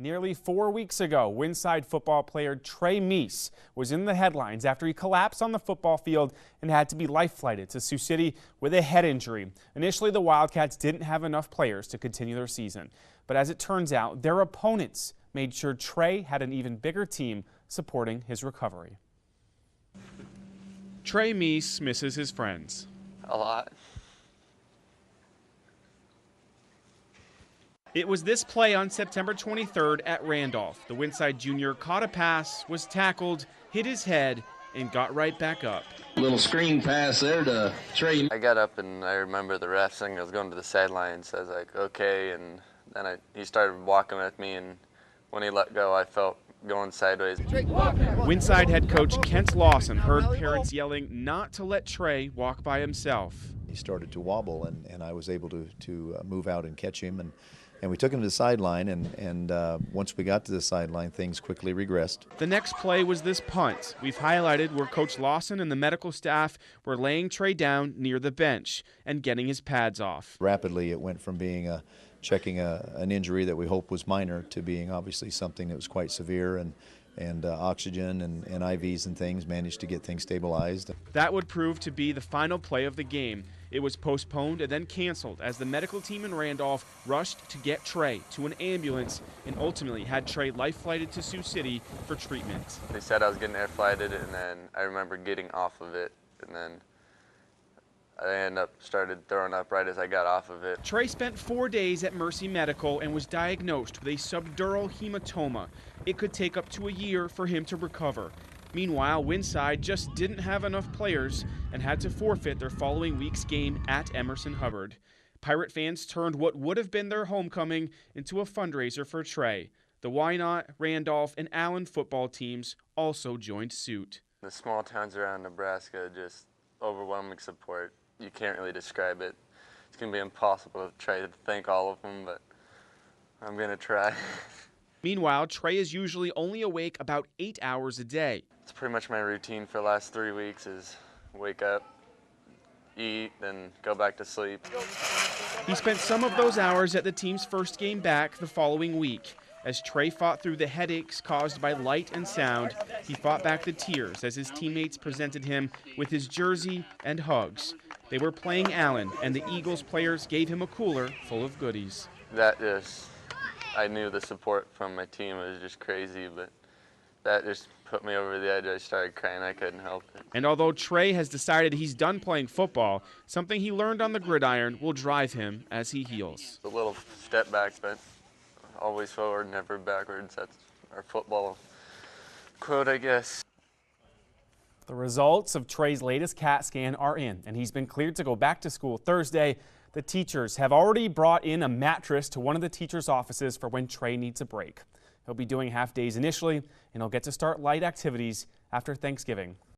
Nearly 4 weeks ago, Windside football player Trey Meese was in the headlines after he collapsed on the football field and had to be life-flighted to Sioux City with a head injury. Initially, the Wildcats didn't have enough players to continue their season. But as it turns out, their opponents made sure Trey had an even bigger team supporting his recovery. Trey Meese misses his friends. A lot. It was this play on September 23rd at Randolph. The Windside junior caught a pass, was tackled, hit his head, and got right back up. Little screen pass there to Trey. I got up and I remember the ref saying I was going to the sideline, so I was like, okay, and then he started walking with me, and when he let go, I felt going sideways. Windside head coach Kent Lawson heard parents yelling not to let Trey walk by himself. He started to wobble, and I was able to move out and catch him, and we took him to the sideline, and once we got to the sideline, things quickly regressed. The next play was this punt. We've highlighted where Coach Lawson and the medical staff were laying Trey down near the bench and getting his pads off. Rapidly, it went from being checking an injury that we hope was minor to being obviously something that was quite severe, and oxygen and IVs and things managed to get things stabilized. That would prove to be the final play of the game. It was postponed and then canceled as the medical team in Randolph rushed to get Trey to an ambulance and ultimately had Trey life-flighted to Sioux City for treatment. They said I was getting air-flighted, and then I remember getting off of it, and then I started throwing up right as I got off of it. Trey spent 4 days at Mercy Medical and was diagnosed with a subdural hematoma. It could take up to a year for him to recover. Meanwhile, Windside just didn't have enough players and had to forfeit their following week's game at Emerson Hubbard. Pirate fans turned what would have been their homecoming into a fundraiser for Trey. The Wynot, Randolph, and Allen football teams also joined suit. The small towns around Nebraska, just overwhelming support. You can't really describe it. It's going to be impossible to try to thank all of them, but I'm going to try. Meanwhile, Trey is usually only awake about 8 hours a day. It's pretty much my routine for the last 3 weeks is wake up, eat, then go back to sleep. He spent some of those hours at the team's first game back the following week. As Trey fought through the headaches caused by light and sound, he fought back the tears as his teammates presented him with his jersey and hugs. They were playing Allen, and the Eagles players gave him a cooler full of goodies. I knew the support from my team was just crazy, but that just put me over the edge. I started crying. I couldn't help it. And although Trey has decided he's done playing football, something he learned on the gridiron will drive him as he heals. A little step back, but always forward, never backwards. That's our football quote, I guess. The results of Trey's latest CAT scan are in, and he's been cleared to go back to school Thursday. The teachers have already brought in a mattress to one of the teachers' offices for when Trey needs a break. He'll be doing half days initially, and he'll get to start light activities after Thanksgiving.